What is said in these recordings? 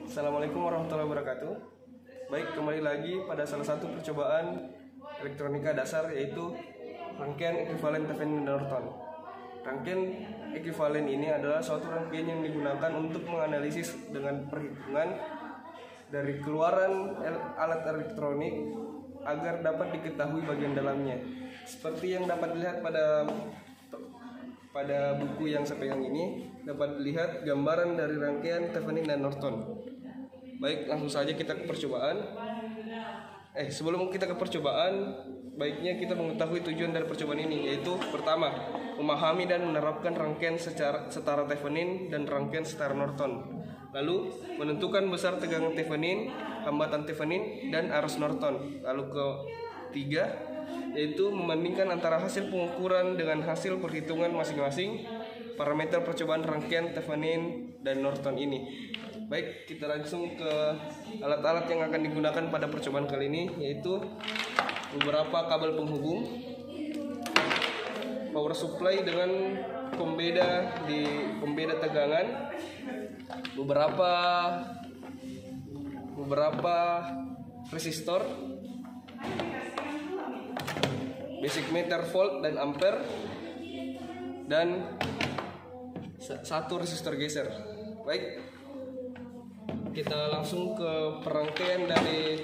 Assalamualaikum warahmatullahi wabarakatuh. Baik, kembali lagi pada salah satu percobaan elektronika dasar, yaitu rangkaian ekuivalen Thevenin dan Norton. Rangkaian ekuivalen ini adalah suatu rangkaian yang digunakan untuk menganalisis dengan perhitungan dari keluaran alat elektronik agar dapat diketahui bagian dalamnya. Seperti yang dapat dilihat pada buku yang saya pegang ini, dapat dilihat gambaran dari rangkaian Thevenin dan Norton. Baik, langsung saja kita ke percobaan. Sebelum kita ke percobaan, baiknya kita mengetahui tujuan dari percobaan ini, yaitu pertama, memahami dan menerapkan rangkaian setara Thevenin dan rangkaian setara Norton. Lalu, menentukan besar tegangan Thevenin, hambatan Thevenin, dan arus Norton. Lalu ketiga, yaitu membandingkan antara hasil pengukuran dengan hasil perhitungan masing-masing parameter percobaan rangkaian Thevenin dan Norton ini. Baik, kita langsung ke alat-alat yang akan digunakan pada percobaan kali ini, yaitu beberapa kabel penghubung, power supply dengan pembeda tegangan, beberapa resistor, basic meter volt dan ampere, dan satu resistor geser. Baik, kita langsung ke perangkaian dari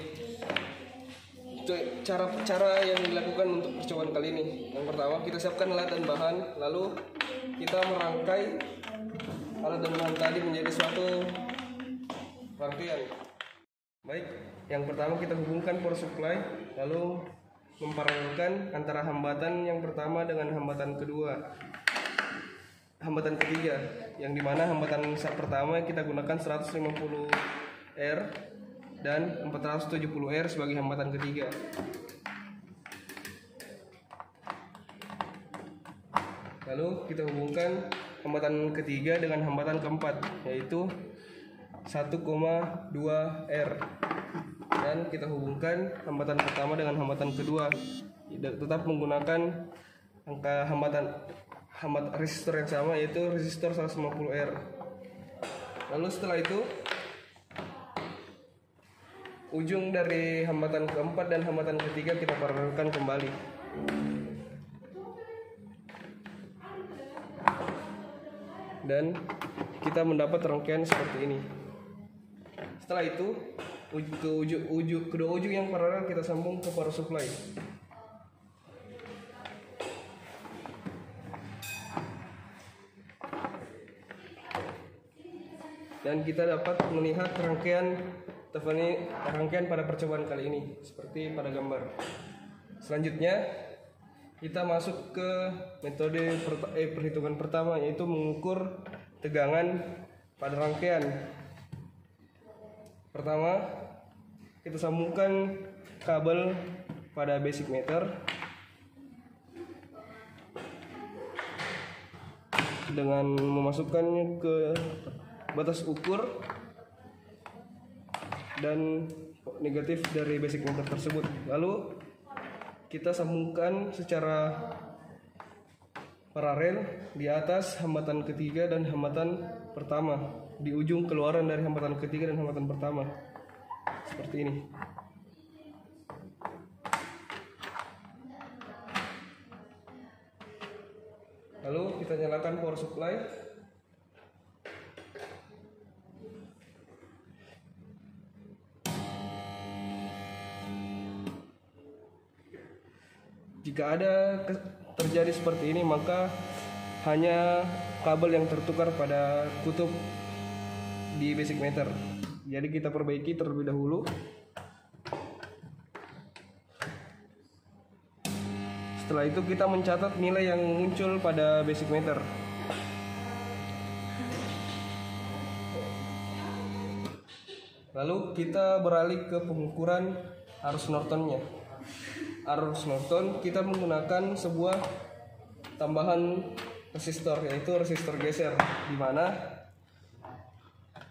cara yang dilakukan untuk percobaan kali ini. Yang pertama, kita siapkan alat dan bahan, lalu kita merangkai alat dan bahan tadi menjadi suatu rangkaian. Baik, yang pertama kita hubungkan power supply, lalu memparalelkan antara hambatan yang pertama dengan hambatan ketiga, yang dimana hambatan pertama kita gunakan 150 R dan 470 R sebagai hambatan ketiga. Lalu kita hubungkan hambatan ketiga dengan hambatan keempat, yaitu 1,2 R, dan kita hubungkan hambatan pertama dengan hambatan kedua, tetap menggunakan angka hambatan resistor yang sama, yaitu resistor 150 R. Lalu setelah itu, ujung dari hambatan keempat dan hambatan ketiga kita paralelkan kembali. Dan kita mendapat rangkaian seperti ini. Setelah itu, kedua ujung yang paralel kita sambung ke power supply. Dan kita dapat melihat rangkaian pada percobaan kali ini seperti pada gambar. Selanjutnya kita masuk ke metode perhitungan pertama, yaitu mengukur tegangan pada rangkaian. Pertama, kita sambungkan kabel pada basic meter dengan memasukkannya ke batas ukur dan negatif dari basic meter tersebut. Lalu kita sambungkan secara paralel di atas hambatan ketiga dan hambatan pertama, di ujung keluaran dari hambatan ketiga dan hambatan pertama, seperti ini. Lalu kita nyalakan power supply. Jika ada terjadi seperti ini, maka hanya kabel yang tertukar pada kutub di basic meter. Jadi kita perbaiki terlebih dahulu. Setelah itu kita mencatat nilai yang muncul pada basic meter. Lalu kita beralih ke pengukuran arus Nortonnya. Arus Norton kita menggunakan sebuah tambahan resistor, yaitu resistor geser, di mana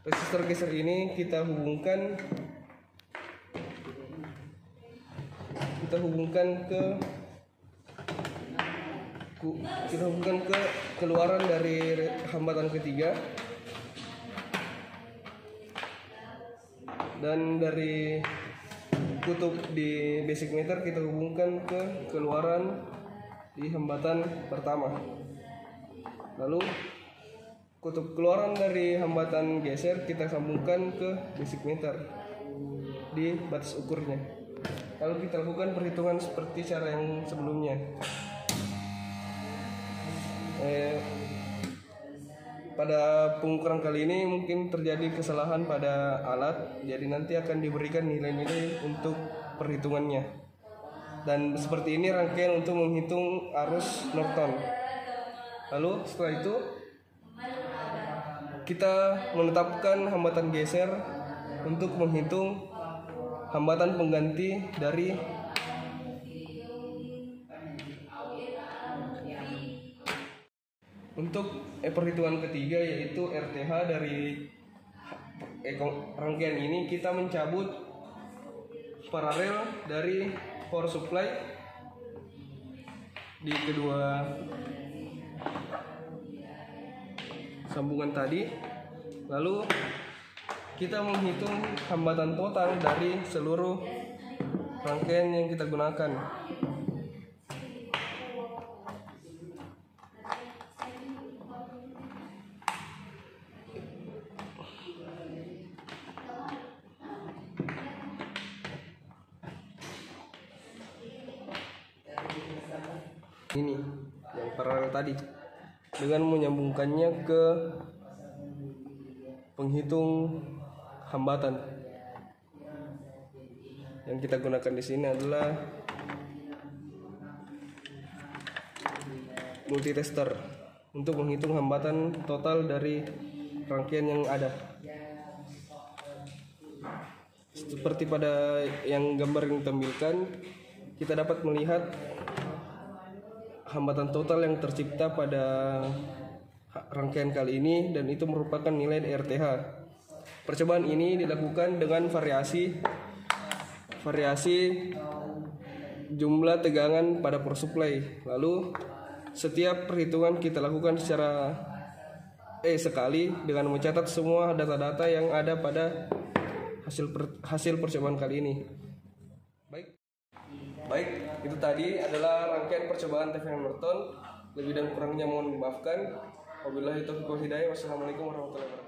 resistor geser ini kita hubungkan ke keluaran dari hambatan ketiga Dan dari kutub di basic meter kita hubungkan ke keluaran di hambatan pertama. Lalu kutub keluaran dari hambatan geser kita sambungkan ke basic meter di batas ukurnya. Lalu kita lakukan perhitungan seperti cara yang sebelumnya. Pada pengukuran kali ini mungkin terjadi kesalahan pada alat, jadi nanti akan diberikan nilai-nilai untuk perhitungannya. Dan seperti ini rangkaian untuk menghitung arus Norton. Lalu setelah itu kita menetapkan hambatan geser untuk menghitung hambatan pengganti dari untuk perhitungan ketiga, yaitu RTH dari rangkaian ini. Kita mencabut paralel dari power supply di kedua sambungan tadi. Lalu kita menghitung hambatan total dari seluruh rangkaian yang kita gunakan. Ini yang paralel tadi, dengan menyambungkannya ke penghitung hambatan. Yang kita gunakan di sini adalah multitester untuk menghitung hambatan total dari rangkaian yang ada. Seperti pada yang gambar yang ditampilkan, kita dapat melihat hambatan total yang tercipta pada rangkaian kali ini, dan itu merupakan nilai RTH. Percobaan ini dilakukan dengan variasi jumlah tegangan pada power supply. Lalu setiap perhitungan kita lakukan secara sekali dengan mencatat semua data-data yang ada pada hasil percobaan kali ini. Baik, itu tadi adalah rangkaian percobaan TVN Norton. Lebih dan kurangnya mohon dimaafkan. Wabillahi taufiq wal hidayah. Wassalamualaikum warahmatullahi wabarakatuh.